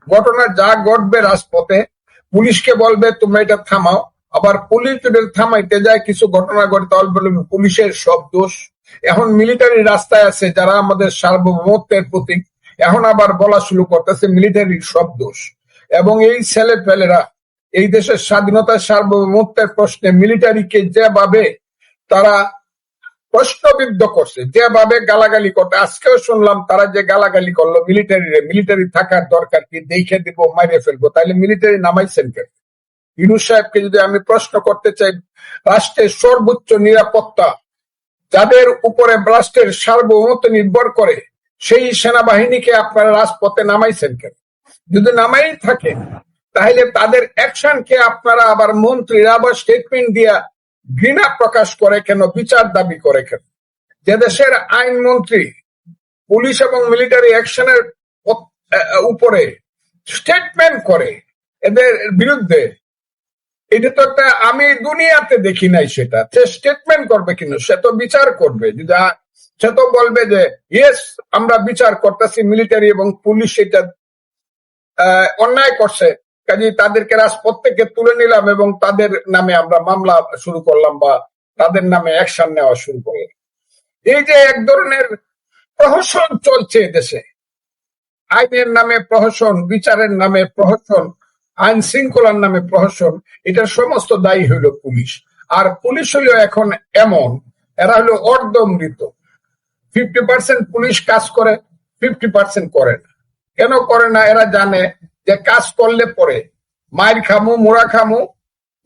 ঘটনা যা ঘটবে রাজপথে পুলিশকে বলবে তোমরা এটা থামাও, আবার পুলিশ যদি থামাইতে যায় কিছু ঘটনা ঘটে তাহলে বলবে পুলিশের সব দোষ। এখন মিলিটারি রাস্তায় আছে যারা আমাদের সার্বভৌমত্বের প্রতীক, এখন আবার বলা শুরু করতেছে মিলিটারির সব দোষ। এবং এই ছেলে পেলেরা এই দেশের স্বাধীনতা সার্বভৌমত্বের প্রশ্নে মিলিটারিকে যেভাবে তারা প্রশ্নবিদ্ধ করছে, যেভাবে গালাগালি করতে, আজকেও শুনলাম তারা যে গালাগালি করলো মিলিটারি থাকার দরকার কি, দেখে দিব মারিয়ে ফেলবো, তাইলে মিলিটারি নামাইছেন কেন? ইউনূস সাহেবকে যদি আমি প্রশ্ন করতে চাই, রাষ্ট্রের সর্বোচ্চ নিরাপত্তা যাদের উপরে রাষ্ট্রের সার্বভৌমত্ব নির্ভর করে সেই সেনাবাহিনীকে আপনারা রাজপথে নামাইছেন কেন? যদি নামাই থাকে তাহলে তাদের অ্যাকশনকে আপনারা আবার মন্ত্রীরা আবার স্টেটমেন্ট দিয়া ঘৃণা প্রকাশ করে কেন, বিচার দাবি করে কেন? যে দেশের আইনমন্ত্রী পুলিশ এবং মিলিটারি অ্যাকশনের উপরে স্টেটমেন্ট করে এদের বিরুদ্ধে, এটা তো একটা আমি দুনিয়াতে দেখি নাই। সেটা সে স্টেটমেন্ট করবে কিন্তু সে তো বিচার করবে, সে তো বলবে যে ইয়েস আমরা বিচার করতেছি, মিলিটারি এবং পুলিশ এটা অন্যায় করছে, কাজে তাদেরকে রাজপথ থেকে তুলে নিলাম এবং তাদের নামে আমরা মামলা শুরু করলাম বা তাদের নামে অ্যাকশন নেওয়া শুরু করলাম। এই যে এক ধরনের প্রহসন চলছে দেশে, আইনের নামে প্রহসন, বিচারের নামে প্রহসন, আইন শৃঙ্খলার নামে প্রহসন, এটার সমস্ত দায়ী হইল পুলিশ। আর পুলিশ হইল এখন এমন, এরা হলো অর্ধমৃত। 50% পুলিশ কাজ করে, 50% করে না। কেন করে না? এরা জানে যে কাজ করলে পরে মার খামু, মোড়া খামু,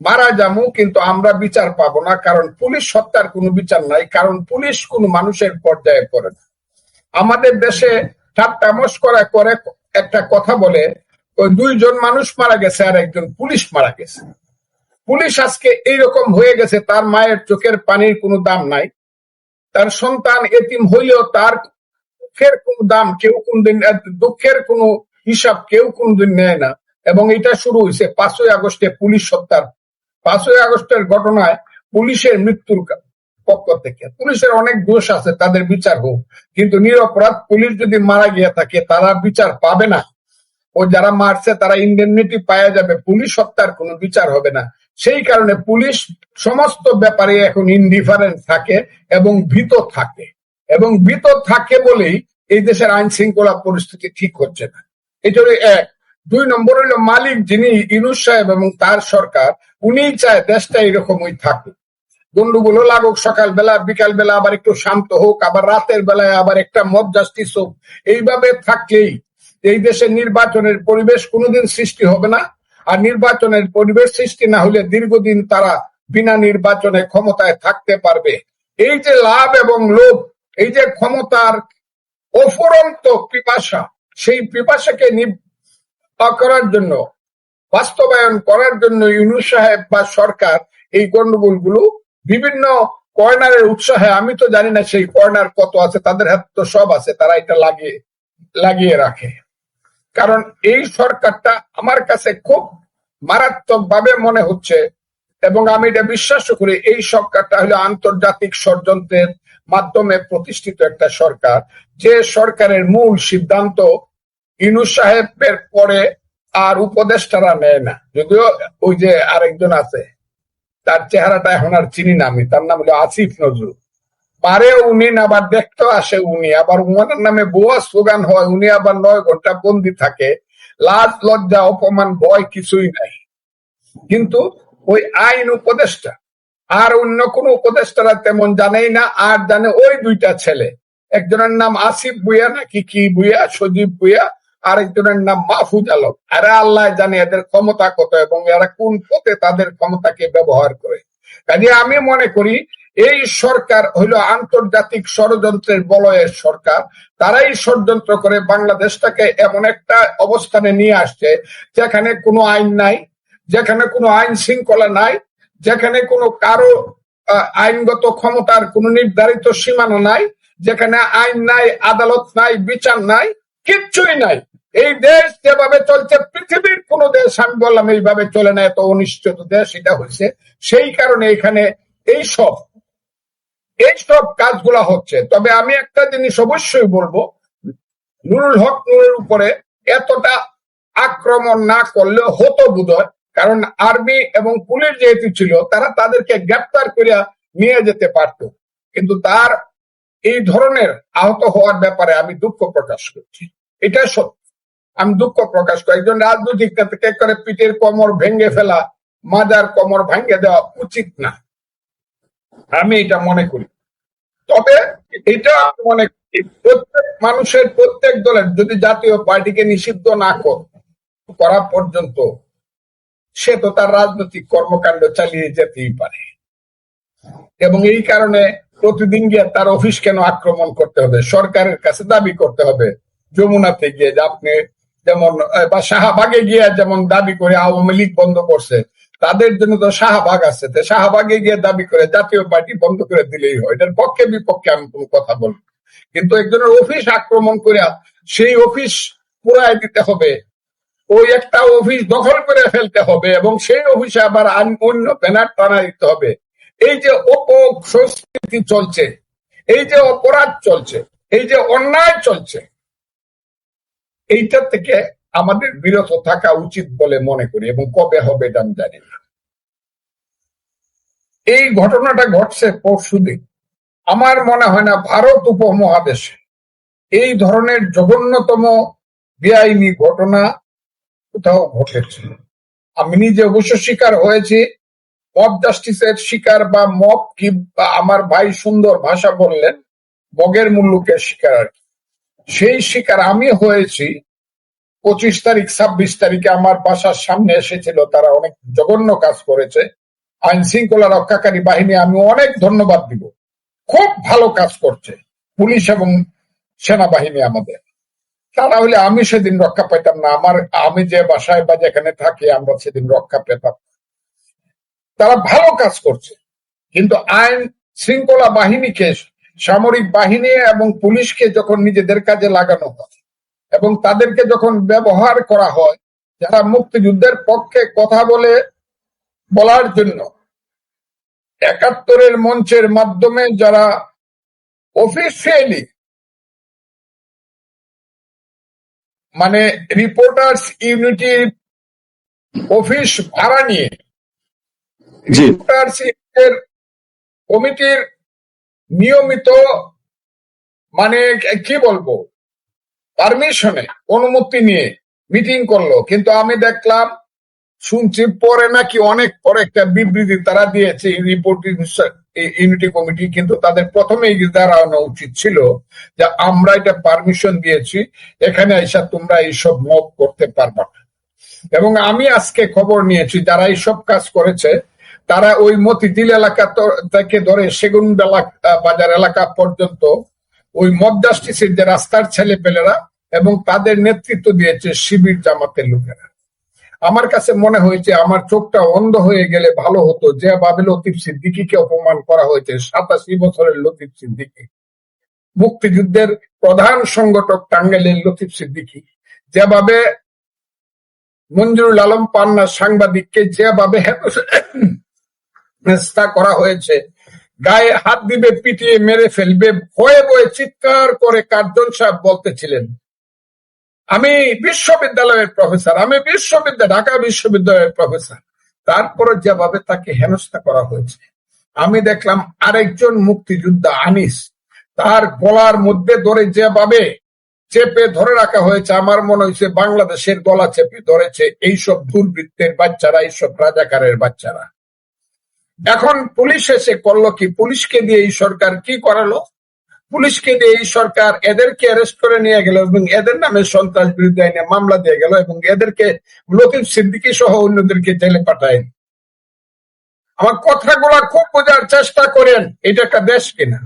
মারা যামু, কিন্তু আমরা বিচার পাবো না, কারণ পুলিশ হত্যার কোনো বিচার নাই, কারণ পুলিশ কোনো মানুষের পর্যায়ে করে না। আমাদের দেশে ঠাট্টা মশকরা করে একটা কথা বলে, ওই 2 জন মানুষ মারা গেছে আর একজন পুলিশ মারা গেছে। পুলিশ আজকে এইরকম হয়ে গেছে, তার মায়ের চোখের পানির কোনো দাম নাই, তার সন্তান এতিম হইলেও তার দুঃখের কোনো দাম কেউ কোনদিন, দুঃখের কোনো হিসাব কেউ কোনদিন নেয় না। এবং এটা শুরু হয়েছে 5ই আগস্টে পুলিশ হত্যার, 5ই আগস্টের ঘটনায় পুলিশের মৃত্যুর পক্ষ থেকে। পুলিশের অনেক দোষ আছে, তাদের বিচার হোক, কিন্তু নিরপরাধ পুলিশ যদি মারা গিয়ে থাকে তারা বিচার পাবে না। ও যারা মারছে তারা ইন্ডেমনিটি পাওয়া যাবে, পুলিশ হত্যার কোনো বিচার হবে না। সেই কারণে পুলিশ সমস্ত ব্যাপারে এখন ইনডিফারেন্ট থাকে এবং ভীত থাকে, এবং ভীত থাকে বলেই এই দেশের আইন শৃঙ্খলা পরিস্থিতি ঠিক হচ্ছে না। এটা হলো 1। 2 নম্বর হলো মালিক যিনি ইউনূস সাহেব এবং তার সরকার, উনিই চায় দেশটা এরকমই থাকুক, গন্ডগোল লাগুক, সকালবেলা বিকালবেলা আবার একটু শান্ত হোক, আবার রাতের বেলায় আবার একটা মব জাস্টিস হোক। এইভাবে থাকলেই এই দেশে নির্বাচনের পরিবেশ কোনোদিন সৃষ্টি হবে না। আর নির্বাচনের পরিবেশ সৃষ্টি না হলে দীর্ঘদিন তারা বিনা নির্বাচনে ক্ষমতায় থাকতে পারবে। এই যে লাভ এবং লোভ, এই যে ক্ষমতার অফুরন্ত পিপাসা, সেই পিপাসাকে করার জন্য, বাস্তবায়ন করার জন্য ইউনূস সাহেব বা সরকার এই গন্ডগোলগুলো বিভিন্ন কর্নারের উৎসাহে, আমি তো জানি না সেই কর্নার কত আছে, তাদের হাতে তো সব আছে, তারা এটা লাগিয়ে রাখে। কারণ এই সরকারটা আমার কাছে খুব মারাত্মক ভাবে মনে হচ্ছে, এবং আমি এটা বিশ্বাস করি এই সরকারটা হলো আন্তর্জাতিক ষড়যন্ত্রের মাধ্যমে প্রতিষ্ঠিত একটা সরকার, যে সরকারের মূল সিদ্ধান্ত ইউনূস সাহেবের পরে আর উপদেষ্টারা নেয় না। যদিও ওই যে আরেকজন আছে, তার চেহারাটা এখন আর চিনি না আমি, তার নাম হলো আসিফ নজরুল, পারে উনি না, আবার দেখতে আসে উনি, আবার উনার নামে ভুয়া স্লোগান হয়, উনি আবার 9 ঘন্টা বন্দি থাকে, লাজ লজ্জা অপমান ভয় কিছুই নাই। কিন্তু ওই আইন উপদেষ্টা আর অন্য কোন উপদেষ্টারা তেমন জানেই না, আর জানে ওই 2টা ছেলে, একজনের নাম আসিফ ভুইয়া নাকি কি ভুইয়া, সজীব ভুইয়া, আরেকজনের নাম মাহফুজ আলম। এরা আল্লাহ জানে এদের ক্ষমতা কত এবং এরা কোন পথে তাদের ক্ষমতাকে ব্যবহার করে। কাজে আমি মনে করি এই সরকার হইল আন্তর্জাতিক ষড়যন্ত্রের বলয়ের সরকার। তারাই ষড়যন্ত্র করে বাংলাদেশটাকে এমন একটা অবস্থানে নিয়ে আসছে যেখানে কোনো আইন নাই, যেখানে কোনো আইন শৃঙ্খলা নাই, যেখানে কোনো কারো আইনগত ক্ষমতার কোনো নির্ধারিত সীমানা নাই, যেখানে আইন নাই, আদালত নাই, বিচার নাই, কিচ্ছুই নাই। এই দেশ যেভাবে চলছে পৃথিবীর কোন দেশ আমি বললাম এইভাবে চলে না, এত অনিশ্চিত দেশ এটা হয়েছে। সেই কারণে এখানে এইসব কাজগুলা হচ্ছে। তবে আমি একটা জিনিস অবশ্যই বলবো, নুরুল হক নুরের উপরে এতটা আক্রমণ না করলে হতো বোধহয়, কারণ আর্মি এবং পুলিশ যেহেতু ছিল তারা তাদেরকে গ্রেপ্তার করে নিয়ে যেতে পারত। কিন্তু তার এই ধরনের আহত হওয়ার ব্যাপারে আমি দুঃখ প্রকাশ করছি। এটা সত্য, আমি দুঃখ প্রকাশ করি। একজন রাজনৈতিক নেতাকে করে পিঠের কোমর ভেঙে ফেলা, মাজার কোমর ভেঙে দেওয়া উচিত না, আমি এটা মনে করি। তবে এটা মনে করি প্রত্যেক মানুষের, প্রত্যেক দলের যদি জাতীয় পার্টিকে নিষিদ্ধ না করা পর্যন্ত সে তো তার রাজনৈতিক কর্মকাণ্ড চালিয়ে যেতেই পারে। এবং এই কারণে প্রতিদিন গিয়ে তার অফিস কেন আক্রমণ করতে হবে, সরকারের কাছে দাবি করতে হবে, যমুনাতে গিয়ে যে আপনি যেমন বা শাহবাগে গিয়ে যেমন দাবি করে আওয়ামী লীগ বন্ধ করছে, তাদের জন্য তো শাহবাগ আছে, শাহবাগে গিয়ে দাবি করে জাতীয় পার্টি বন্ধ করে দিলেই হয়। এটার পক্ষে বিপক্ষে আমি কোনো কথা বলবো, কিন্তু একজনের অফিস আক্রমণ করে সেই অফিস পুরাই দিতে হবে, ওই একটা অফিস দখল করে ফেলতে হবে এবং সেই অফিসে আবার অন্য ব্যানার টানা দিতে হবে। এই যে অপসংস্কৃতি চলছে, এই যে অপরাধ চলছে, এই যে অন্যায় চলছে, এইটা থেকে আমাদের বিরত থাকা উচিত বলে মনে করি। এবং কবে হবে এটা আমি জানি না। এই ঘটনাটা ঘটছে পরশুদিন। আমার মনে হয় না ভারত উপমহাদেশে এই ধরনের জঘন্যতম বেআইনি ঘটনা কোথাও ঘটেছে। আমি নিজে অবশ্য শিকার হয়েছি, মব জাস্টিসের শিকার বা মব কি, আমার ভাই সুন্দর ভাষা বললেন, বগের মুল্লুকের শিকার আর কি। সেই শিকার আমি হয়েছি। 25 তারিখ 26 তারিখে আমার বাসার সামনে এসেছিল, তারা অনেক জঘন্য কাজ করেছে। আইন শৃঙ্খলা রক্ষাকারী বাহিনী আমি অনেক ধন্যবাদ দিব, খুব ভালো কাজ করছে পুলিশ এবং সেনাবাহিনী আমাদের। তারা হলে আমি সেদিন রক্ষা পেতাম না, আমি যে বাসায় বা যেখানে থাকি আমরা সেদিন রক্ষা পেতাম। তারা ভালো কাজ করছে, কিন্তু আইন শৃঙ্খলা বাহিনীকে, সামরিক বাহিনী এবং পুলিশকে যখন নিজেদের কাজে লাগানো হয় এবং তাদেরকে যখন ব্যবহার করা হয় যারা মুক্তিযুদ্ধের পক্ষে কথা বলার জন্য ৭১-এর মঞ্চের মাধ্যমে যারা অফিসিয়ালি মানে রিপোর্টার্স ইউনিটি অফিস ভাড়া নিয়ে রিপোর্টার্স ইউনিটির কমিটির নিয়মিত মানে কি বলবো পারমিশনে, অনুমতি নিয়ে মিটিং করলো, কিন্তু আমি দেখলাম শুনছি পরে নাকি অনেক পরে একটা বিবৃতি তারা দিয়েছে রিপোর্টিং ইউনিটি কমিটি, কিন্তু তাদের প্রথমেই দাঁড়ানো উচিত ছিল যে আমরা এটা পারমিশন দিয়েছি, এখানে এসে তোমরা এইসব মব করতে পারবা না। এবং আমি আজকে খবর নিয়েছি যারা এইসব কাজ করেছে তারা ওই মতিঝিল এলাকা থেকে ধরে সেগুন বাজার এলাকা পর্যন্ত ওই মব জাস্টিসের যে রাস্তার ছেলে পেলেরা এবং তাদের নেতৃত্ব দিয়েছে শিবির জামাতের লোকেরা। আমার কাছে মনে হয়েছে আমার চোখটা অন্ধ হয়ে গেলে ভালো হতো, যেভাবে লতিফ সিদ্দিকীকে অপমান করা হয়েছে, 87 বছরের লতিফ সিদ্দিকী, মুক্তিযুদ্ধের প্রধান সংগঠক টাঙ্গাইলের লতিফ সিদ্দিকী, যেভাবে মঞ্জুরুল আলম পান্না সাংবাদিককে যেভাবে হেনস্থা করা হয়েছে, গায়ে হাত দিবে, পিটিয়ে মেরে ফেলবে, ভয়ে ভয়ে চিৎকার করে কার্জন সাহেব বলতেছিলেন। আমি বিশ্ববিদ্যালয়ের প্রফেসর, ঢাকা বিশ্ববিদ্যালয়ের প্রফেসর, তারপরে যেভাবে তাকে হেনস্থা করা হয়েছে। আমি দেখলাম আরেকজন মুক্তিযোদ্ধা আনিস, তার গলার মধ্যে ধরে যেভাবে চেপে ধরে রাখা হয়েছে, আমার মনে হয়েছে বাংলাদেশের গলা চেপে ধরেছে এইসব দুর্বৃত্তের বাচ্চারা, এইসব রাজাকারের বাচ্চারা। এখন পুলিশ এসে করলো কি, পুলিশকে দিয়ে এই সরকার কি করালো, পুলিশকে দিয়ে এই সরকার এদেরকে অ্যারেস্ট করে নিয়ে গেল এবং এদের নামে সন্ত্রাস বিরোধী আইনে মামলা দিয়ে গেল এবং এদেরকে লতিফ সিদ্দিকী সহ অন্যদেরকে জেলে পাঠায়। আমার কথাগুলা খুব বোঝার চেষ্টা করেন, এটা একটা দেশ কিনা।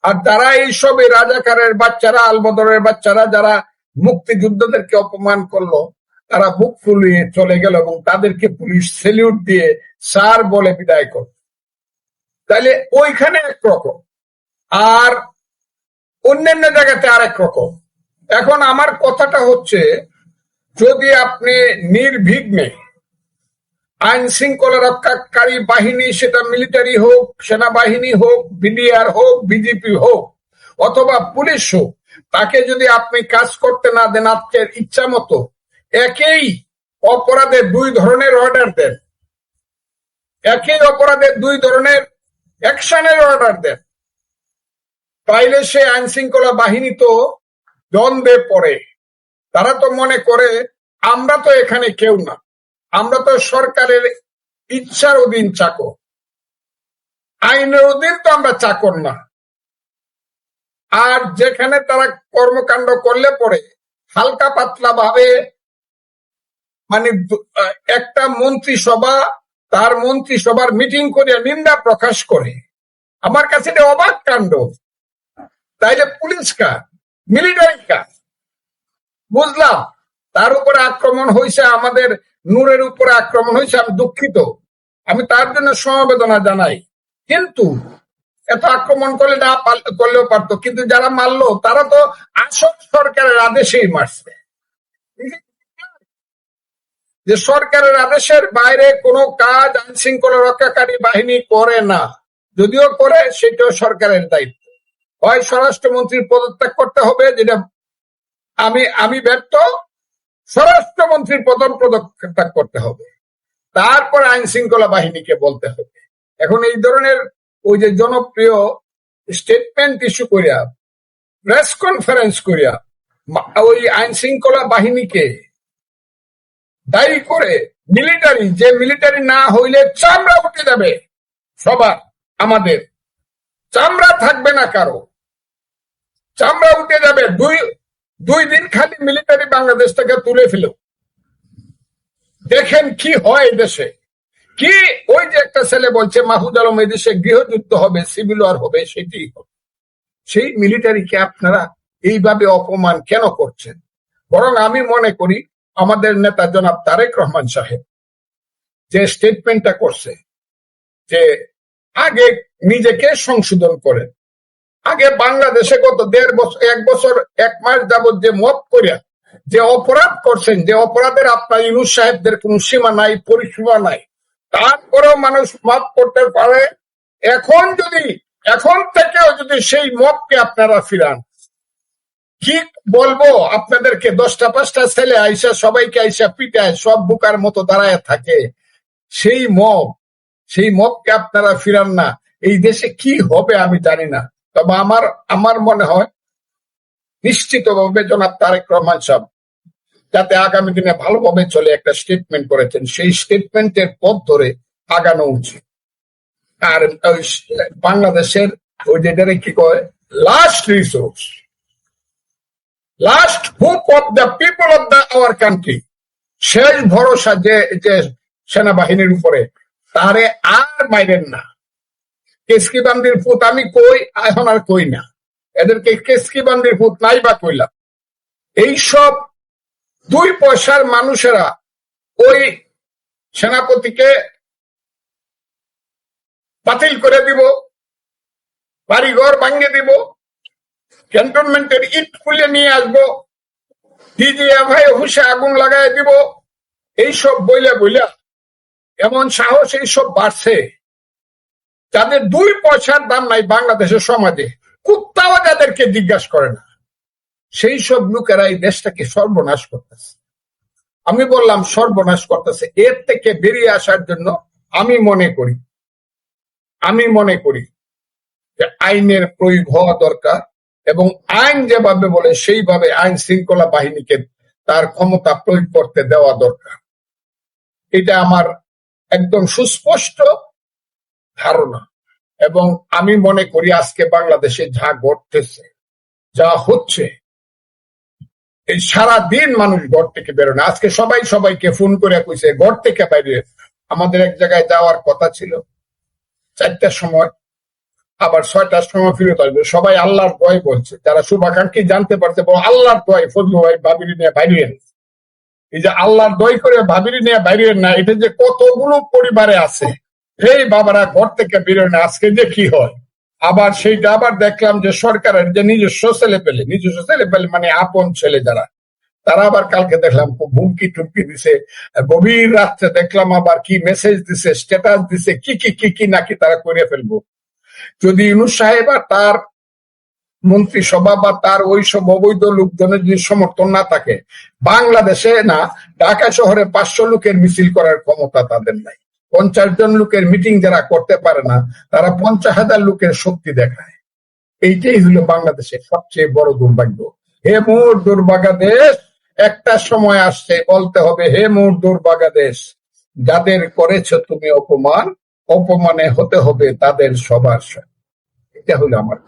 আর যারা এইসব রাজাকারের বাচ্চারা, আলবদরের বাচ্চারা যারা মুক্তিযোদ্ধাদেরকে অপমান করলো, তারা বুক ফুলিয়ে চলে গেল এবং তাদেরকে পুলিশ সেলিউট দিয়ে স্যার বলে বিদায় করল। তাহলে ওইখানে একরকম আর অন্যান্য জায়গাতে আরেক রকম। এখন আমার কথাটা হচ্ছে, যদি আপনি নির্বিঘ্নে আইন শৃঙ্খলা রক্ষাকারী বাহিনী, সেটা মিলিটারি হোক, সেনাবাহিনী হোক, বিডিআর হোক, বিজেপি হোক অথবা পুলিশ হোক, তাকে যদি আপনি কাজ করতে না দেন আপনার ইচ্ছা মতো, একই অপরাধে দুই ধরনের অর্ডার দেন, একই অপরাধে দুই ধরনের অ্যাকশনের অর্ডার দেন, তাইলে সে আইন শৃঙ্খলা বাহিনী তো দ্বন্দ্বে পড়ে। তারা তো মনে করে আমরা তো এখানে কেউ না, আমরা তো সরকারের ইচ্ছার অধীন চাকর, আইনের অধীন তো আমরা চাকর না। আর যেখানে তারা কর্মকাণ্ড করলে পরে হালকা পাতলা ভাবে মানে একটা মন্ত্রিসভা তার মন্ত্রিসভার মিটিং করে নিন্দা প্রকাশ করে, আমার কাছে এটা অবাক কাণ্ড। তাইলে পুলিশ কার, মিলিটারি কার? বুঝলাম তার উপরে আক্রমণ হয়েছে, আমাদের নূরের উপরে আক্রমণ হয়েছে, আমি দুঃখিত, আমি তার জন্য সমবেদনা জানাই। কিন্তু এত আক্রমণ করলে না করলেও পারতো, কিন্তু যারা মারলো তারা তো আসল সরকারের আদেশেই মারছে। যে সরকারের আদেশের বাইরে কোনো কাজ আইন শৃঙ্খলা রক্ষাকারী বাহিনী করে না, যদিও করে সেটাও সরকারের দায়িত্ব। হয় স্বরাষ্ট্রমন্ত্রীর পদত্যাগ করতে হবে, যেটা আমি ব্যর্থ, স্বরাষ্ট্রমন্ত্রীর পদত্যাগ করতে হবে, তারপর আইন শৃঙ্খলা বাহিনীকে বলতে হবে। এখন এই ধরনের ওই যে জনপ্রিয় স্টেটমেন্ট ইস্যু করিয়া, প্রেস কনফারেন্স করিয়া ওই আইন শৃঙ্খলা বাহিনীকে দায়ী করে মিলিটারি, যে মিলিটারি না হইলে চামড়া উঠে যাবে সবার, আমাদের চামড়া থাকবে না, কারো চামড়া উঠে যাবে। দুই দিন খালি মিলিটারি বাংলাদেশ থেকে তুলে ফেল, দেখেন কি হয় দেশে। কি ওই যে একটা ছেলে বলছে মাহফুজ আলম এই দেশে গৃহযুদ্ধ হবে, সিভিল ওয়ার হবে, সেটি হবে। সেই মিলিটারিকে আপনারা এইভাবে অপমান কেন করছেন? বরং আমি মনে করি আমাদের নেতা জনাব তারেক রহমান সাহেব যে স্টেটমেন্টটা করছে, যে আগে নিজেকে সংশোধন করেন। আগে বাংলাদেশে গত 1.5 বছর 1 বছর 1 মাস যাবৎ যে মত করিয়া যে অপরাধ করছেন, যে অপরাধের আপনার ইউনূস সাহেবদের কোন সীমা নাই, পরিসীমা নাই, তারপরেও মানুষ মাফ করতে পারে। এখন থেকেও যদি সেই মতকে আপনারা ফিরান, কি বলবো আপনাদেরকে? 10টা 5টা ছেলে আইসা সবাইকে আইসা পিটায়, সব বুকার মতো দাঁড়ায় থাকে। সেই মবকে আপনারা ফিরান না, এই দেশে কি হবে আমি জানি না। তবে আমার মনে হয় নিশ্চিতভাবে জনাব তারেক রহমান সাহেব যাতে আগামী দিনে ভালোভাবে চলে একটা স্টেটমেন্ট করেছেন, সেই স্টেটমেন্টের পথ ধরে আগানো উচিত। আর বাংলাদেশের ওই যেটারে কি কয়, last resource, last hope of the people of our country, শেষ ভরসা যে সেনাবাহিনীর উপরে, তারে আর মাইরেন না। কেসকিবান্দির ফুত আমি কই, এখন আর কই না, এদেরকে কেসকিবান্দির ফুত নাই বা কইলাম। এইসব 2 পয়সার মানুষেরা ওই সেনাপতিকে বাতিল করে দিব, বাড়িঘর ভাঙিয়ে দিব, ক্যান্টনমেন্টের ইট খুলে নিয়ে আসবো, ডিজিএফআই অফিসে আগুন লাগাই দিব। এইসব বইলা এমন সাহস এইসব বাড়ছে, যাদের 2 পয়সার দাম নাই বাংলাদেশের সমাজে, কুত্তাও যাদেরকে জিজ্ঞাসা করে না, সেই সব লোকেরা এই দেশটাকে সর্বনাশ করতেছে। আমি বললাম সর্বনাশ করতেছে। এর থেকে বেরিয়ে আসার জন্য আমি মনে করি যে আইনের প্রয়োগ হওয়া দরকার, এবং আইন যেভাবে বলে সেইভাবে আইন শৃঙ্খলা বাহিনীকে তার ক্ষমতা প্রয়োগ করতে দেওয়া দরকার। এটা আমার একদম সুস্পষ্ট ধারণা। এবং আমি মনে করি আজকে বাংলাদেশে যা ঘটতেছে, যা হচ্ছে, এই সারাদিন মানুষ ঘর থেকে বেরোয় না। আজকে সবাইকে ফোন করে কইছে ঘর থেকে বাইরে। আমাদের এক জায়গায় যাওয়ার কথা ছিল 4টার সময়, আবার 6টার সময় ফিরত আসবে। সবাই আল্লাহর দোয়াই বলছে, যারা শুভাকাঙ্ক্ষী জানতে পারছে আল্লাহর দোয়াই, ফজলু ভাই ভাবিরি নিয়ে বাইরেন। এই যে আল্লাহর দোয়াই করে ভাবিরি নিয়ে বাইরেন না, এটা যে কতগুলো পরিবারে আছে, এই বাবারা ঘর থেকে বেরোয় না। আজকে যে কি হয়, আবার সেইটা আবার দেখলাম যে সরকারের যে নিজস্ব ছেলে পেলে মানে আপন ছেলে যারা, তারা আবার কালকে দেখলাম হুমকি টুমকি দিছে, গভীর রাত্রে দেখলাম আবার কি মেসেজ দিছে, স্ট্যাটাস দিছে, কি নাকি তারা করে ফেলবো। যদি ইউনূস সাহেব আর তার মন্ত্রিসভা বা তার ওইসব অবৈধ লোকজনের যদি সমর্থন না থাকে, বাংলাদেশে না ঢাকা শহরে 500 লোকের মিছিল করার ক্ষমতা তাদের নাই। 50 জন লোকের মিটিং যারা করতে পারে না, তারা 50,000 লোকের শক্তি দেখায়। এইটাই হলো বাংলাদেশের সবচেয়ে বড় দুর্ভাগ্য। হে মোর দুর্ভাগা দেশ, একটা সময় আসছে বলতে হবে, হে মোর দুর্ভাগা দেশ, যাদের করেছ তুমি অপমান, অপমানে হতে হবে তাদের সবার সাথে। এটা হলো আমার।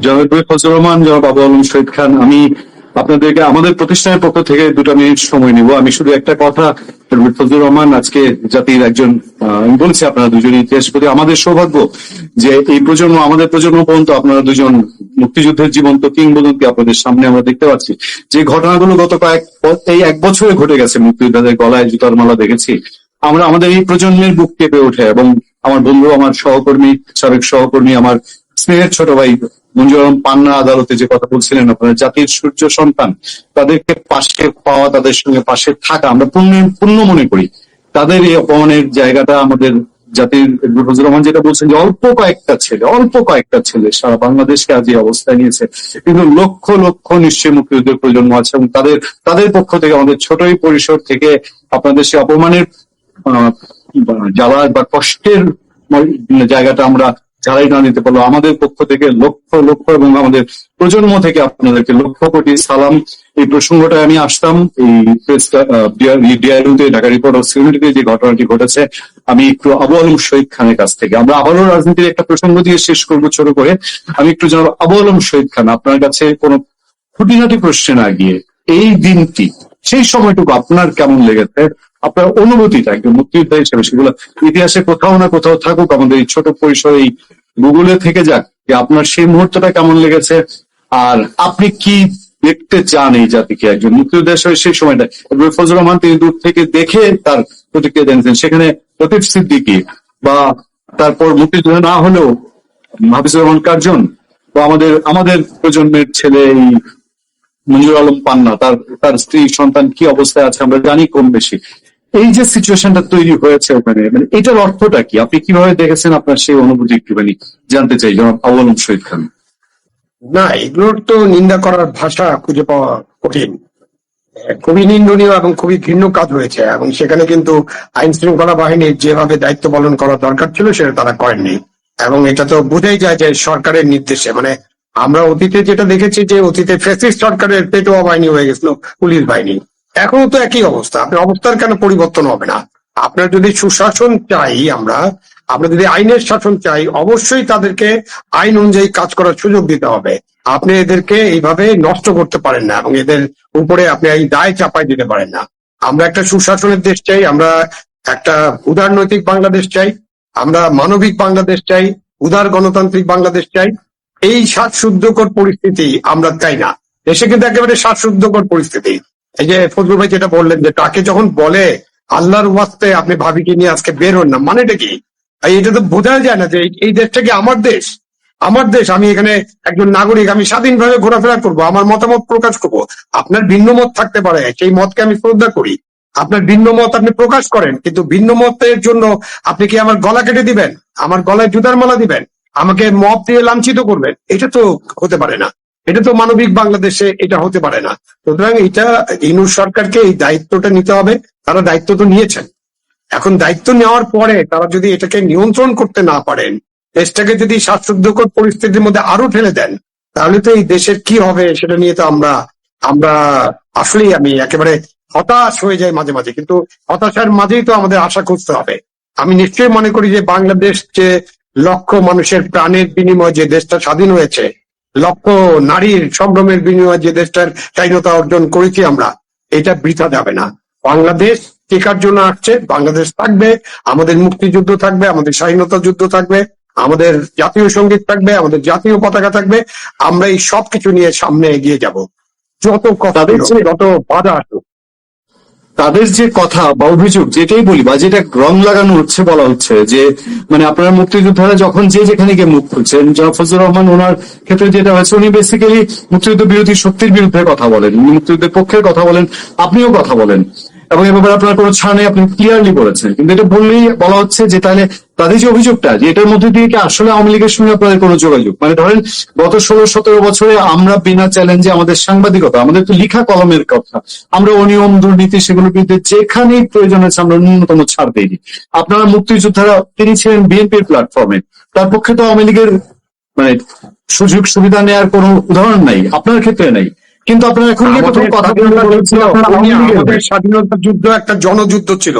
জনাব ফজলুর রহমান, জনাব আবু আলম শহীদ খান, আমি আপনাদেরকে আমাদের প্রতিষ্ঠানের পক্ষ থেকে 2 মিনিট সময় নিব। আমি শুধু একটা কথা, ফজলুর রহমান আজকে জাতির একজন, আমি বলছি আপনারা দুজনই ইতিহাসের প্রতি আমাদের সৌভাগ্য যে এই প্রজন্ম, আমাদের প্রজন্ম পর্যন্ত আপনারা দুজন মুক্তিযুদ্ধের জীবন্ত কিংবদন্তি আপনাদের সামনে আমরা দেখতে পাচ্ছি। যে ঘটনাগুলো গত এই 1 বছরে ঘটে গেছে, মুক্তিযোদ্ধাদের গলায় জুতার মালা দেখেছি আমরা, আমাদের এই প্রজন্মের বুক কেঁপে ওঠে। এবং আমার বন্ধু, আমার সহকর্মী, সাবেক সহকর্মী, আমার স্নেহের ছোট ভাই মঞ্জুর আলম পান্না আদালতে যে কথা বলছিলেন, আপনারা জাতির সূর্য সন্তান, তাদেরকে পাশে পাওয়া, তাদের সঙ্গে পাশে থাকা আমরা পূর্ণ মনে করি। তাদের এই অপমানের জায়গাটা আমাদের জাতির, ফজলুর রহমান যেটা বলছেন যে অল্প কয়েকটা ছেলে সারা বাংলাদেশকে আজ এই অবস্থায় নিয়েছে, কিন্তু লক্ষ লক্ষ নিশ্চয়ই মুক্তিযুদ্ধের প্রজন্ম আছে এবং তাদের পক্ষ থেকে, আমাদের ছোট এই পরিসর থেকে আপনাদের সে অপমানের জ্বালা বা কষ্টের জায়গাটা আমরা ঝাড়াই না দিতে পারলো, আমাদের পক্ষ থেকে লক্ষ লক্ষ এবং আমাদের প্রজন্ম থেকে আপনাদেরকে লক্ষ কোটি সালাম। এই প্রসঙ্গটা আমি আসতাম এই ডিআরইউতে, ঢাকা রিপোর্টার্স ইউনিটিতে যে ঘটনাটি ঘটেছে, আমি একটু আবু আলম শহীদ খানের কাছ থেকে, আমরা আবারও রাজনীতির একটা প্রসঙ্গ দিয়ে শেষ করবো ছোট করে, আমি একটু জানাবো আবু আলম শহীদ খান, আপনার কাছে কোনো খুঁটিনাটি প্রশ্নে না গিয়ে এই দিনটি, সেই সময়টুকু আপনার কেমন লেগেছে, আপনার অনুভূতিটা একজন মুক্তিযোদ্ধা হিসেবে, সেগুলো ইতিহাসে কোথাও না কোথাও থাকুক, আমাদের এই ছোট পরিসরে এই গুগলে থেকে যাক, যে আপনার সেই মুহূর্তটা কেমন লেগেছে, আর আপনি কি দেখতে চান এই জাতিকে একজন মুক্তিযোদ্ধা হিসেবে সেই সময়টা। ফজলুর রহমান তিনি দূর থেকে দেখে তার প্রতিক্রিয়া জানিয়েছেন, সেখানে লতিফ সিদ্দিকী বা তারপর মুক্তিযোদ্ধা না হলেও হাফিজুর রহমান কার্জন বা আমাদের প্রজন্মের ছেলে এই মঞ্জুর আলম পান্না, তার স্ত্রী সন্তান কি অবস্থায় আছে আমরা জানি কম বেশি। এই যে সিচুয়েশনটা তৈরি হয়েছে ওখানে, মানে এটার অর্থটা কি, আপনি কিভাবে দেখেছেন, আপনার সেই অনুভূতি একটুখানি জানতে চাই জনাব আবু আলম শহীদ খান। না, এগুলোর তো নিন্দা করার ভাষা খুঁজে পাওয়া কঠিন, খুবই নিন্দনীয় এবং খুবই ঘৃণ্য কাজ হয়েছে। এবং সেখানে কিন্তু আইন শৃঙ্খলা বাহিনীর যেভাবে দায়িত্ব পালন করা দরকার ছিল সেটা তারা করেননি। এবং এটা তো বোঝাই যায় যে সরকারের নির্দেশে, মানে আমরা অতীতে যেটা দেখেছি যে অতীতে ফ্যাসিস্ট সরকারের পেটোয়া বাহিনী হয়ে গেছিল পুলিশ বাহিনী, এখনো তো একই অবস্থা। আপনার অবস্থার কেন পরিবর্তন হবে না? আপনার যদি সুশাসন চাই, আমরা যদি আইনের শাসন চাই, অবশ্যই তাদেরকে আইন অনুযায়ী কাজ করার সুযোগ দিতে হবে। আপনি এদেরকে এইভাবে নষ্ট করতে পারেন না এবং এদের উপরে আপনি এই দায় চাপাই দিতে পারেন না। আমরা একটা সুশাসনের দেশ চাই, আমরা একটা উদারনৈতিক বাংলাদেশ চাই, আমরা মানবিক বাংলাদেশ চাই, উদার গণতান্ত্রিক বাংলাদেশ চাই। এই শ্বাসরুদ্ধকর পরিস্থিতি আমরা চাই না। দেশে কিন্তু একেবারে শ্বাসরুদ্ধকর পরিস্থিতি। এই যে ফজলুর ভাই যেটা বললেন যে তাকে যখন বলে আল্লাহর ওয়াস্তে আপনি ভাবিকে নিয়ে আজকে বের হন না, মানেটা কি? এটা তো বোঝা যায় না যে এই দেশটা কি আমার দেশ? আমার দেশ, আমি এখানে একজন নাগরিক, আমি স্বাধীনভাবে ঘোরাফেরা করব, আমার মতামত প্রকাশ করব। আপনার ভিন্ন মত থাকতে পারে, সেই মতকে আমি শ্রদ্ধা করি। আপনার ভিন্ন মত আপনি প্রকাশ করেন, কিন্তু ভিন্ন মতের জন্য আপনি কি আমার গলা কেটে দিবেন, আমার গলায় জুতার মালা দিবেন, আমাকে মব দিয়ে লাঞ্ছিত করবেন? এটা তো হতে পারে না। এটা তো মানবিক বাংলাদেশে এটা হতে পারে না। সুতরাং এটা ইউনূস সরকারকে এই দায়িত্বটা নিতে হবে। তারা দায়িত্ব তো নিয়েছেন, এখন দায়িত্ব নেওয়ার পরে তারা যদি এটাকে নিয়ন্ত্রণ করতে না পারেন, দেশটাকে যদি শ্বাসরুদ্ধকর পরিস্থিতির মধ্যে আরো ঠেলে দেন, তাহলে তো এই দেশের কি হবে সেটা নিয়ে তো আমরা আসলেই আমি একেবারে হতাশ হয়ে যাই মাঝে মাঝে। কিন্তু হতাশার মাঝেই তো আমাদের আশা খুঁজতে হবে। আমি নিশ্চয়ই মনে করি যে বাংলাদেশ যে লক্ষ মানুষের প্রাণের বিনিময়ে যে দেশটা স্বাধীন হয়েছে, লক্ষ নারীর সংগ্রামের বিনিময়ে যে দেশটার স্বাধীনতা অর্জন করেছি আমরা, এটা বৃথা যাবে না। বাংলাদেশ টেকার জন্য আসছে, বাংলাদেশ থাকবে, আমাদের মুক্তিযুদ্ধ থাকবে, আমাদের স্বাধীনতা যুদ্ধ থাকবে, আমাদের জাতীয় সঙ্গীত থাকবে, আমাদের জাতীয় পতাকা থাকবে। আমরা এই সবকিছু নিয়ে সামনে এগিয়ে যাব, যত কথা যত বাধা আসুক। তাদের যে কথা বা অভিযোগ, যেটাই বলি বা যেটা রং লাগানো হচ্ছে, বলা হচ্ছে যে মানে আপনারা মুক্তিযোদ্ধারা যখন যেখানে গিয়ে মুখ খুলছেন, জনাব ফজলুর রহমান ওনার ক্ষেত্রে যেটা হয়েছে, উনি বেসিক্যালি মুক্তিযুদ্ধ বিরোধী শক্তির বিরুদ্ধে কথা বলেন, উনি মুক্তিযুদ্ধের পক্ষের কথা বলেন, আপনিও কথা বলেন। এবং এ ব্যাপারে আপনার কোনো ছাড় নেই, আপনি ক্লিয়ারলি বলেছেন। কিন্তু এটা বললেই বলা হচ্ছে যে তাহলে তাদের যে অভিযোগটা, যে এটার মধ্যে দিয়ে কি আসলে আওয়ামী লীগের সঙ্গে আপনাদের কোনো যোগাযোগ, মানে ধরেন গত 16-17 বছরে আমরা বিনা চ্যালেঞ্জে আমাদের সাংবাদিকতা, আমাদের তো লিখা কলমের কথা, আমরা অনিয়ম দুর্নীতি সেগুলোর বিরুদ্ধে যেখানেই প্রয়োজন হচ্ছে আমরা ন্যূনতম ছাড় দিইনি। আপনারা মুক্তিযোদ্ধারা, তিনি ছিলেন বিএনপির প্ল্যাটফর্মে, তার পক্ষে তো আওয়ামী লীগের মানে সুযোগ সুবিধা নেওয়ার কোনো উদাহরণ নাই, আপনার ক্ষেত্রে নাই। কিন্তু আপনারা এখন গিয়ে কোথাও কথা বলছেন আপনারা আওয়ামী লীগের আমাদের স্বাধীনতা যুদ্ধ একটা জনযুদ্ধ ছিল,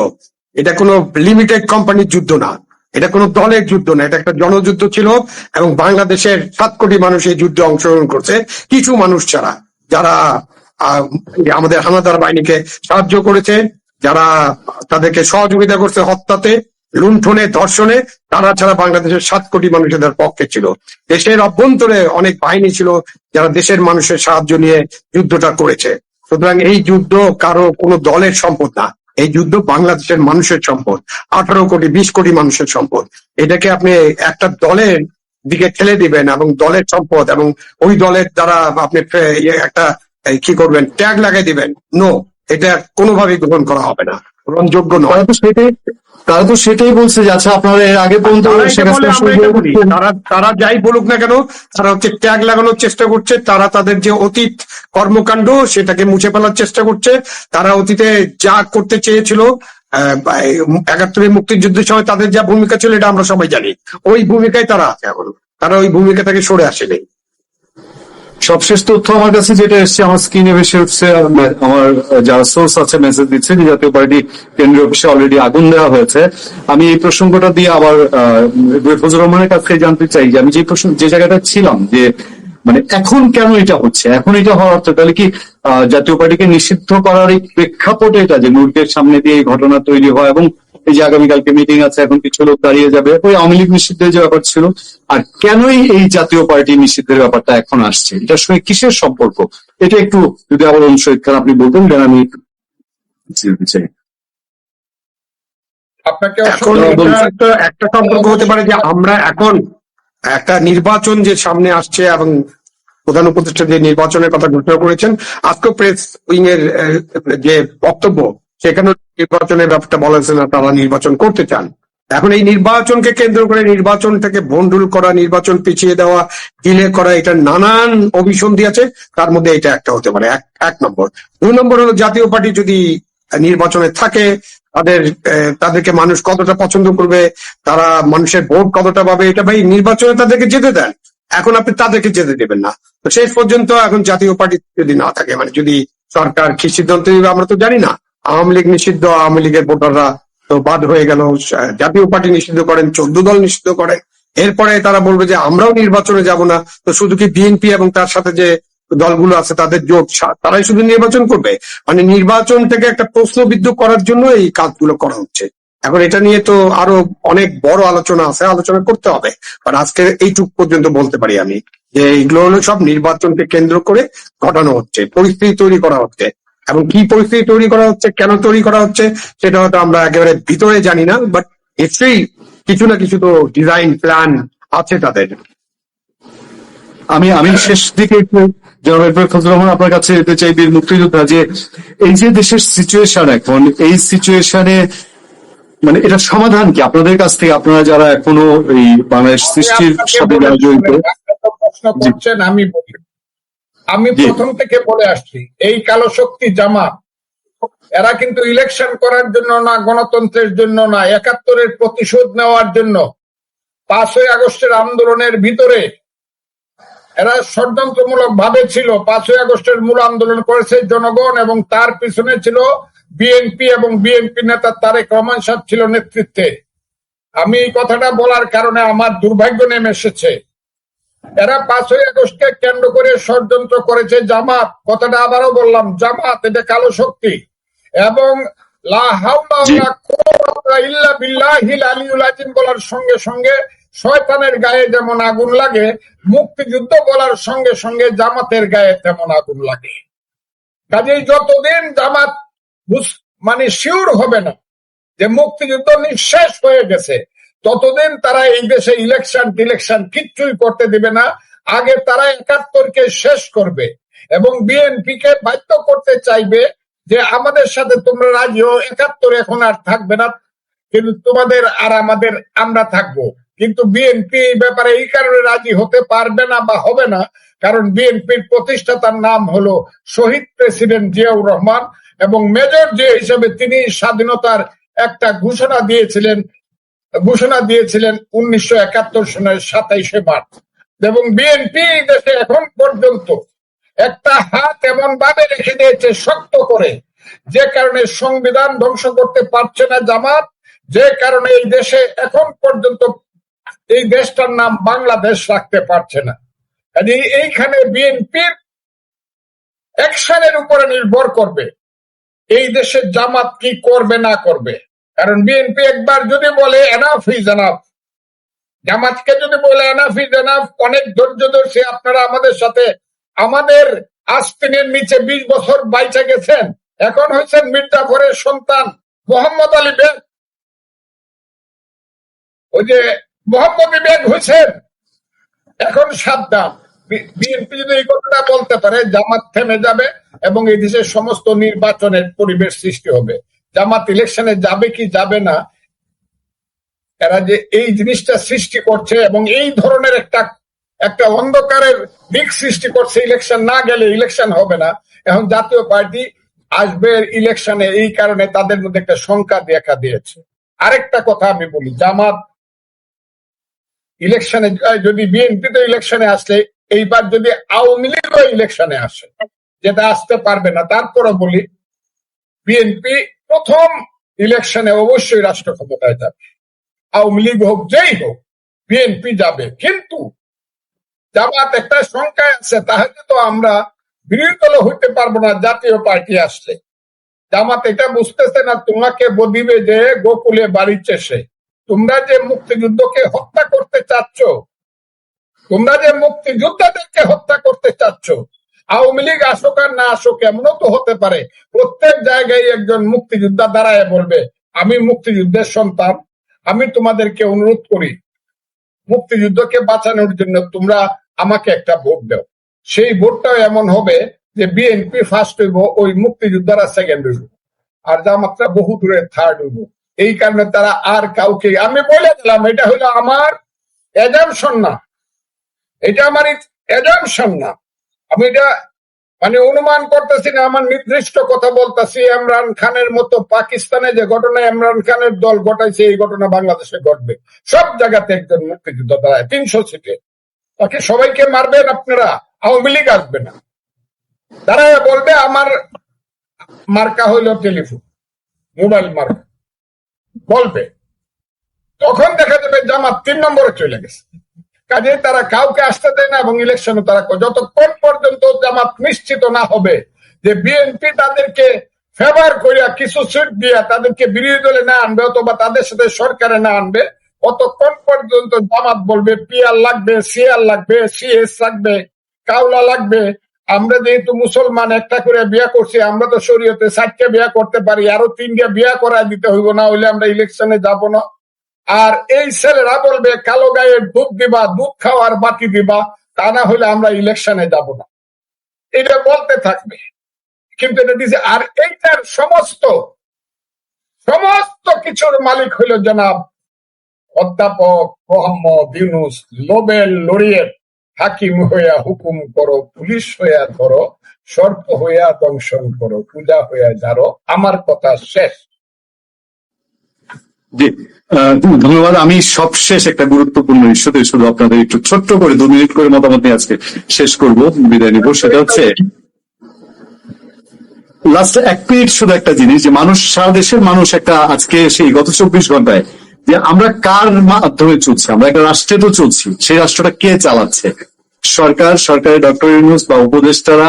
এটা কোনো লিমিটেড কোম্পানির যুদ্ধ না, এটা কোনো দলের যুদ্ধ না, এটা একটা জনযুদ্ধ ছিল। এবং বাংলাদেশের 7 কোটি মানুষ এই যুদ্ধে অংশগ্রহণ করছে, কিছু মানুষ ছাড়া, যারা আমাদের হানাদার বাহিনীকে সাহায্য করেছে, যারা তাদেরকে সহযোগিতা করছে হত্যাতে, লুণ্ঠনে, ধর্ষণে, তারা ছাড়া বাংলাদেশের 7 কোটি মানুষ এদের পক্ষে ছিল। দেশের অভ্যন্তরে অনেক বাহিনী ছিল যারা দেশের মানুষের সাহায্য নিয়ে যুদ্ধটা করেছে। সুতরাং এই যুদ্ধ কারো কোনো দলের সম্পদ না, এই যুদ্ধ বাংলাদেশের মানুষের সম্পদ, 18 কোটি 20 কোটি মানুষের সম্পদ। এটাকে আপনি একটা দলের দিকে ঠেলে দিবেন এবং দলের সম্পদ এবং ওই দলের দ্বারা আপনি একটা কি করবেন, ট্যাগ লাগাই দিবেন, নো, এটা কোনোভাবেই গ্রহণ করা হবে না, গ্রহণযোগ্য নয়। তারা তো সেটাই বলছে যে আচ্ছা আপনারা এর আগে পর্যন্ত তারা যাই বলুক না কেন, তারা হচ্ছে ট্যাগ লাগানোর চেষ্টা করছে, তারা তাদের যে অতীত কর্মকাণ্ড সেটাকে মুছে ফেলার চেষ্টা করছে। তারা অতীতে যা করতে চেয়েছিল 71 মুক্তিযুদ্ধের সময় তাদের যা ভূমিকা ছিল এটা আমরা সবাই জানি, ওই ভূমিকায় তারা আছে এখন, তারা ওই ভূমিকা থেকে সরে আসেনি। সবশেষ তথ্য আমার কাছে যেটা এসছে, আমার স্ক্রিনে ভেসে উঠছে, আমার যারা সোর্স আছে মেসেজ দিচ্ছে যে জাতীয় পার্টি কেন্দ্রীয় অফিসে অলরেডি আগুন দেওয়া হয়েছে। আমি এই প্রসঙ্গটা দিয়ে আবার ফজলুর রহমানের কাছ থেকে জানতে চাই যে আমি যে জায়গাটা ছিলাম, যে মানে এখন কেন এটা হচ্ছে, এখন এটা হওয়ার অর্থ তাহলে কি জাতীয় পার্টিকে নিষিদ্ধ করার এই প্রেক্ষাপটে এটা যে মুরগের সামনে দিয়ে এই ঘটনা তৈরি হয়, এবং এই যে আগামীকালকে মিটিং আছে, এখন কিছু লোক দাঁড়িয়ে যাবে, ওই আওয়ামী লীগ নিষিদ্ধের যে ব্যাপার ছিল, আর কেনই এই জাতীয় পার্টি নিষিদ্ধের ব্যাপারটা এখন আসছে, এটার সঙ্গে কিসের সম্পর্ক, এটা একটু যদি আবার শহীদ খান আপনি বলতেন, দেন আমি চাই। আপনাকে এখন একটা সম্পর্ক হতে পারে যে আমরা এখন একটা নির্বাচন যে সামনে আসছে এবং প্রধান উপদেষ্টা যে নির্বাচনের কথা ঘোষণা করেছেন, আজকে প্রেস উইং এর যে বক্তব্য সেখানে নির্বাচনের ব্যাপারটা বলা হয়েছে না, তারা নির্বাচন করতে চান। এখন এই নির্বাচনকে কেন্দ্র করে নির্বাচন থেকে ভন্ডুল করা, নির্বাচন পিছিয়ে দেওয়া, ডিলে করা, এটা নানান অভিসন্ধি আছে, তার মধ্যে এটা একটা হতে পারে এক নম্বর। 2 নম্বর হলো জাতীয় পার্টি যদি নির্বাচনে থাকে, তাদেরকে মানুষ কতটা পছন্দ করবে, তারা মানুষের ভোট কতটা পাবে, এটা ভাই নির্বাচনে তাদেরকে যেতে দেন, এখন আপনি তাদেরকে যেতে দেবেন না। তো শেষ পর্যন্ত এখন জাতীয় পার্টি যদি না থাকে, মানে যদি সরকার কি সিদ্ধান্ত নেবে আমরা তো জানি না। আওয়ামী লীগ নিষিদ্ধ, আওয়ামী লীগের ভোটাররা তো বাদ হয়ে গেল, জাতীয় পার্টি নিষিদ্ধ করেন, 14 দল নিষিদ্ধ করে, এরপরে তারা বলবে যে আমরাও নির্বাচনে যাব না, তো শুধু কি বিএনপি এবং তার সাথে যে দলগুলো আছে তাদের জোট, তারাই শুধু নির্বাচন করবে? মানে নির্বাচনটাকে একটা প্রশ্নবিদ্ধ করার জন্য এই কাজগুলো করা হচ্ছে। এখন এটা নিয়ে তো আরো অনেক বড় আলোচনা আছে, আলোচনা করতে হবে, আর আজকে এইটুক পর্যন্ত বলতে পারি আমি যে এগুলো হলো সব নির্বাচনকে কেন্দ্র করে ঘটানো হচ্ছে, পরিস্থিতি তৈরি করা হচ্ছে। এবং কি পরিস্থিতি তৈরি করা হচ্ছে, কেন তৈরি করা হচ্ছে, সেটা হয়তো আমরা একেবারে ভিতরে জানি না, বাট নিশ্চয়ই কিছু না কিছু তো ডিজাইন প্ল্যান আছে তাদের। আমি শেষ দিকে একটু জনাব ফজলুর রহমান আপনার কাছে যেতে চাই, বীর মুক্তিযোদ্ধা, যে এই যে দেশের সিচুয়েশন এখন, এই সিচুয়েশনে মানে এটা সমাধান কি আপনাদের কাছ থেকে, আপনারা যারা এখনো এই বাংলাদেশ সৃষ্টির সাথে জড়িত? প্রশ্ন করছেন, আমি প্রথম থেকে বলে আসছি, এই কালো শক্তি জামাত এরা কিন্তু ইলেকশন করার জন্য না, গণতন্ত্রের জন্য না, 71-এর প্রতিশোধ নেওয়ার জন্য, 5ই আগস্টের আন্দোলনের ভিতরে এরা ষড়যন্ত্রমূলক ভাবে ছিল। 5ই আগস্টের মূল আন্দোলন করেছে জনগণ, এবং তার পিছনে ছিল বিএনপি, এবং বিএনপি নেতা তারেক রহমান সাহেব ছিল নেতৃত্বে। আমি এই কথাটা বলার কারণে আমার দুর্ভাগ্য নেমে এসেছে। এরা 5ই আগস্টকে কেন্দ্র করে ষড়যন্ত্র করেছে জামাত, কথাটা আবারও বললাম, জামাত এটা কালো শক্তি। এবং লা হাওলা ওয়ালা কুওয়াতা ইল্লা বিল্লাহিল আলিয়্যুল আযীম বলার সঙ্গে সঙ্গে শয়তানের গায়ে যেমন আগুন লাগে, মুক্তিযুদ্ধ বলার সঙ্গে সঙ্গে জামাতের গায়ে তেমন আগুন লাগে। কাজেই যতদিন জামাত মানে শিওর হবে না যে মুক্তিযুদ্ধ নিঃশেষ হয়ে গেছে, ততদিন তারা এই দেশে ইলেকশন কিচ্ছুই করতে দিবে না। আগে তারা 71-কে শেষ করবে এবং বিএনপি কে বাধ্য করতে চাইবে যে আমাদের সাথে তোমরা রাজি হও, ৭১ এখন আর থাকবে না, কিন্তু তোমাদের আর আমাদের আমরা থাকবো। কিন্তু বিএনপি এই ব্যাপারে এই কারণে রাজি হতে পারবে না বা হবে না, কারণ বিএনপির প্রতিষ্ঠাতার নাম হলো শহীদ প্রেসিডেন্ট জিয়াউর রহমান, এবং মেজর জিয়া হিসেবে তিনি স্বাধীনতার একটা ঘোষণা দিয়েছিলেন 19৭১ সনের ২৭শে মার্চ। এবং বিএনপি দেশে এখন পর্যন্ত একটা হাত এমন ভাবে রেখে দিয়েছে শক্ত করে, যে কারণে সংবিধান ধ্বংস করতে পারছে না জামাত, যে কারণে এই দেশে এখন পর্যন্ত এই দেশটার নাম বাংলাদেশ রাখতে পারছে না। এইখানে বিএনপির অ্যাকশনের উপরে নির্ভর করবে এই দেশের জামাত কি করবে না করবে। কারণ বিএনপি একবার যদি বলে এনাফ ইজ এনাফ, জামাতকে যদি বলে এনাফ ইজ এনাফ, অনেক ধৈর্য ধরছে আপনারা আমাদের সাথে, আমাদের আস্তিনের নিচে ২০ বছর বাইচে গেছেন, এখন হয়েছেন মির্জাফরের সন্তান মোহাম্মদ আলী বেগ, ওই যে মোহাম্মদ বেগ হয়েছেন, এখন সাবধান। বিএনপি যদি এই কথাটা বলতে পারে, জামাত থেমে যাবে এবং এই দেশের সমস্ত নির্বাচনের পরিবেশ সৃষ্টি হবে। জামাত ইলেকশনে যাবে কি যাবে না, এরা যে এই জিনিসটা সৃষ্টি করছে এবং এই ধরনের একটা অন্ধকারের দিক সৃষ্টি করছে, ইলেকশন না গেলে ইলেকশন হবে না। এখন জাতীয় পার্টি আসবে ইলেকশনে, এই কারণে তাদের মধ্যে একটা শঙ্কা দেখা দিয়েছে। আরেকটা কথা আমি বলি, জামাত ইলেকশনে যদি বিএনপি তো ইলেকশনে আসলে, এইবার যদি আওয়ামী লীগও ইলেকশনে আসে, যেটা আসতে পারবে না, তারপরে বলি বিএনপি প্রথম ইলেকশনে অবশ্যই রাষ্ট্র ক্ষমতায় যাবে। আওয়ামী লীগ হোক, যেই হোক, বিএনপি যাবে। কিন্তু জামাত একটা শঙ্কায় আছে, তাহলে তো আমরা বিরোধী দল হইতে পারবো না জাতীয় পার্টি আসলে। জামাত এটা বুঝতেছে না, তোমাকে বদিবে যে গোকুলে বাড়ি চেষে। তোমরা যে মুক্তিযুদ্ধকে হত্যা করতে চাচ্ছ, তোমরা যে মুক্তিযোদ্ধাদেরকে হত্যা করতে চাচ্ছ, আওয়ামী লীগ আসুক আর না আসুক, এমনও তো হতে পারে প্রত্যেক জায়গায় একজন মুক্তিযোদ্ধা দাঁড়ায় বলবে, আমি মুক্তিযুদ্ধের সন্তান, আমি তোমাদেরকে অনুরোধ করি মুক্তিযুদ্ধকে বাঁচানোর জন্য তোমরা আমাকে একটা ভোট দাও। সেই ভোটটাও এমন হবে যে বিএনপি ফার্স্ট হইব, ওই মুক্তিযোদ্ধারা সেকেন্ড হইব, আর জামাতরা বহু দূরে থার্ড হইব। এই কারণে তারা আর কাউকে, আমি বলে দিলাম, এটা হলো আমার এজামশন না, এটা আমার এজামশন না, আমি এটা মানে অনুমান করতেছি না, আমার নির্দিষ্ট কথা বলতেছি। ইমরান খানের মতো পাকিস্তানে যে ঘটনা ইমরান খানের দল ঘটাইছে, এই ঘটনা বাংলাদেশে ঘটবে। সব জায়গাতে একজন মুক্তিযোদ্ধা দাঁড়ায় ৩০০ সিটে, তাকে সবাইকে মারবেন আপনারা, আওয়ামী লীগ আসবে না, দাঁড়ায় বলবে আমার মার্কা হইল টেলিফোন, মোবাইল মার্কা বলবে, তখন দেখা যাবে জামাত ৩ নম্বরে চলে গেছে। কাজে তারা কাউকে আসতে দেয় না, এবং ইলেকশনে তারা যতক্ষণ পর্যন্ত জামাত নিশ্চিত না হবে যে বিএনপি তাদেরকে ফেভার করিয়া কিছু সিট দিয়া তাদেরকে বিরোধী দলে না আনবে, অথবা তাদের সাথে সরকারে না আনবে, ততক্ষণ পর্যন্ত জামাত বলবে পিআর লাগবে, সিআর লাগবে, সিএস লাগবে, কাউলা লাগবে। আমরা যেহেতু মুসলমান, একটা করে বিয়া করছি, আমরা তো শরীয়তে 4টে বিয়া করতে পারি, আরো 3টে বিয়া করায় দিতে হইব, না হইলে আমরা ইলেকশনে যাব না। আর এই ছেলেরা বলবে কালো গায়ে দুধ দিবা, দুধ খাওয়ার বাকি দিবা, তা না হলে আমরা ইলেকশনে যাব না। এটা বলতে থাকবে, কিন্তু এটা দিছে। আর এইটার সমস্ত কিছুর মালিক হইল জনাব অধ্যাপক মোহাম্মদ ইউনূস। নোবেল লরিয়েট, হাকিম হইয়া হুকুম করো, পুলিশ হইয়া ধরো, সর্প হইয়া দংশন করো, পূজা হইয়া ঝাড়ো, আমার কথা শেষ। জি, ধন্যবাদ। আমি সবশেষ একটা গুরুত্বপূর্ণ ইস্যুতে শুধু আপনাদের একটু ছোট্ট করে 2 মিনিট করে মতামত নিয়ে আজকে শেষ করব, বিদায় নিব। সেটা হচ্ছে লাস্ট 1 মিনিট শুধু একটা জিনিস, যে মানুষ, সারা দেশের মানুষ একটা আজকে সেই গত 24 ঘন্টায় যে আমরা কার মাধ্যমে চলছি, আমরা একটা রাষ্ট্রে তো চলছি, সেই রাষ্ট্রটা কে চালাচ্ছে? সরকারের ডক্টর ইউনূস বা উপদেষ্টারা,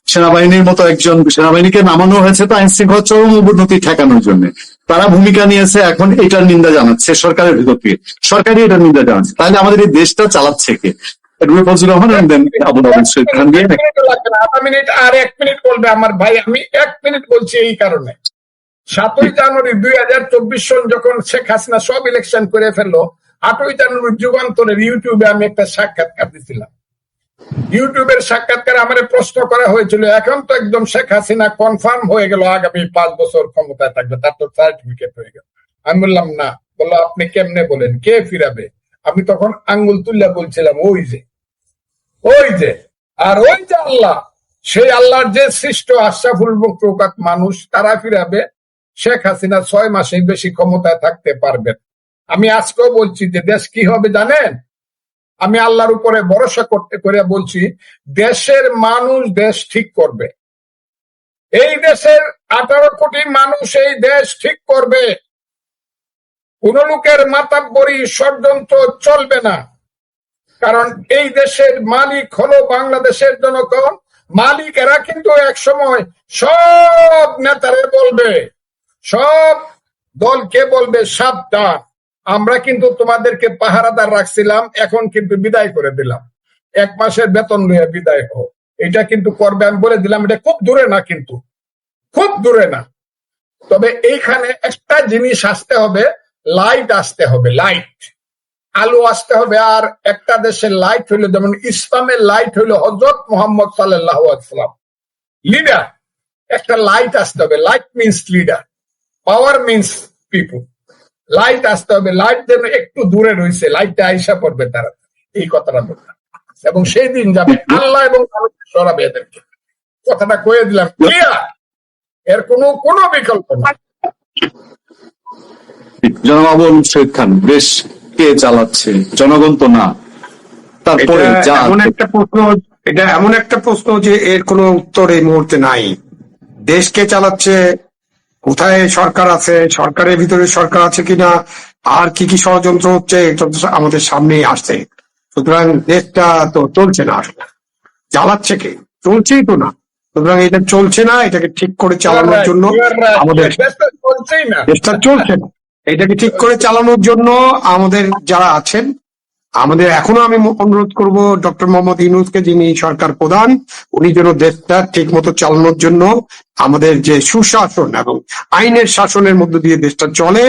সেনাবাহিনীর মতো একজন, সেনাবাহিনীকে নামানো হয়েছে তো আইন শৃঙ্খলা চরম অবনতি ঠেকানোর জন্য, তারা ভূমিকা নিয়েছে, এখন এটার নিন্দা জানাচ্ছে সরকারের ভিতর থেকে, সরকারই এটার নিন্দা জানাচ্ছে। তাহলে আমাদের এই দেশটা চালাচ্ছে কে? ফজলুর রহমান আবু আলম শহীদ খান দিয়ে 1 মিনিট বলবে আমার ভাই, আমি 1 মিনিট বলছি এই কারণে, 7ই জানুয়ারি 2024 সন যখন শেখ হাসিনা সব ইলেকশন করে ফেললো, 8ই জানুয়ারি যুগান্তরের ইউটিউবে আমি একটা সাক্ষাৎকার দিছিলাম। ইউটিউবের সাক্ষাৎকারে আমার প্রশ্ন করা হয়েছিল, এখন তো একদম শেখ হাসিনা কনফার্ম হয়ে গেল আগামী 5 বছর ক্ষমতায় থাকবে, তার তো সার্টিফিকেট হয়ে গেল। আমি বললাম না। বললো আপনি কেমনে বলেন, কে ফিরাবে? আমি তখন আঙ্গুল তুল্লা বলছিলাম ওই যে আর ওই যে আল্লাহ, সেই আল্লাহর যে সৃষ্ট আশরাফুল মাখলুকাত মানুষ, তারা ফিরাবে। শেখ হাসিনা 6 মাসের বেশি ক্ষমতায় থাকতে পারবেন। আমি আজকেও বলছি যে দেশ কি হবে জানেন? আমি আল্লাহর উপরে ভরসা করতে করে বলছি, দেশের মানুষ দেশ ঠিক করবে। এই দেশের 18 কোটি মানুষ এই দেশ ঠিক করবে। কোন লোকের মাতাব্বরি ষড়যন্ত্র চলবে না। কারণ এই দেশের মালিক হলো বাংলাদেশের জনগণ। মালিকেরা কিন্তু এক সময় সব নেতারে বলবে, সব দলকে বলবে সাবধান, আমরা কিন্তু তোমাদেরকে পাহারাদার রাখছিলাম, এখন কিন্তু বিদায় করে দিলাম, 1 মাসের বেতন লইয়া বিদায় হোক। এটা কিন্তু করবে, আমি বলে দিলাম। এটা খুব দূরে না, কিন্তু খুব দূরে না। তবে এইখানে একটা জিনিস আসতে হবে, লাইট আসতে হবে, লাইট, আলো আসতে হবে। আর একটা দেশের লাইট হইলো, যেমন ইসলামের লাইট হইলো হযরত মুহাম্মদ সাল্লাল্লাহু আলাইহি ওয়াসাল্লাম, লিডার। একটা লাইট আসতে হবে। লাইট মিন্স লিডার, পাওয়ার মিন্স পিপল। লাইট আসতে হবে। লাইট যেন একটু দূরে রয়েছে, লাইটটা আইসা পড়বে তারা, এই কথাটা বললাম। এবং সেই দিন যাবে আল্লাহ এবং সরাবে এদেরকে। কথাটা কয়ে দিলাম, ক্লিয়ার, এর কোনো বিকল্প নাই। জনাব আবু আলম শহীদ খান, দেশ কে চালাচ্ছে? জনগণ তো না। তারপরে এটা এমন একটা প্রশ্ন যে এর কোনো উত্তর এই মুহূর্তে নাই। দেশকে চালাচ্ছে, কোথায় সরকার আছে, সরকারের ভিতরে সরকার আছে কিনা, আর কি কি ষড়যন্ত্র হচ্ছে, এটা তো আমাদের সামনেই আসছে। সুতরাং দেশটা তো চলছে না, আসলে চালাচ্ছে কে? চলছেই তো না। সুতরাং এটা চলছে না, এটাকে ঠিক করে চালানোর জন্য আমাদের দেশটা চলছে না, এটাকে ঠিক করে চালানোর জন্য আমাদের যারা আছেন, আমাদের এখনো আমি অনুরোধ করব ডক্টর মোহাম্মদ ইউনূসকে, যিনি সরকার প্রধান, উনি যেন দেশটা ঠিক মতো চালানোর জন্য আমাদের যে সুশাসন এবং আইনের শাসনের মধ্য দিয়ে দেশটা চলে,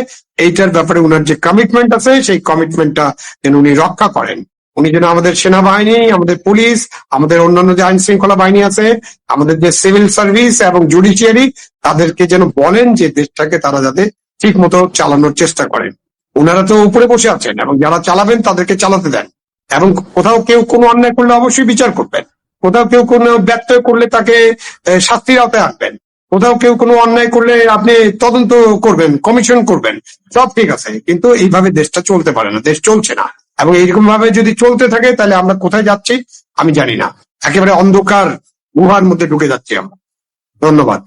এইটার ব্যাপারে উনার যে কমিটমেন্ট আছে, সেই কমিটমেন্টটা যেন উনি রক্ষা করেন। উনি যেন আমাদের সেনাবাহিনী, আমাদের পুলিশ, আমাদের অন্যান্য যে আইন শৃঙ্খলা বাহিনী আছে, আমাদের যে সিভিল সার্ভিস এবং জুডিশিয়ারি, তাদেরকে যেন বলেন যে দেশটাকে তারা যাতে ঠিক মতো চালানোর চেষ্টা করেন। ওনারা তো উপরে বসে আছেন, এবং যারা চালাবেন তাদেরকে চালাতে দেন। এবং কোথাও কেউ কোনো অন্যায় করলে অবশ্যই বিচার করবেন। কোথাও কেউ কোনো ব্যত্যয় করলে তাকে শাস্তির আওতায় আনবেন। কোথাও কেউ কোনো অন্যায় করলে আপনি তদন্ত করবেন, কমিশন করবেন, সব ঠিক আছে। কিন্তু এইভাবে দেশটা চলতে পারে না, দেশ চলছে না। এবং এইরকম ভাবে যদি চলতে থাকে, তাহলে আমরা কোথায় যাচ্ছি আমি জানি না, একেবারে অন্ধকার গুহার মধ্যে ঢুকে যাচ্ছি আমরা। ধন্যবাদ।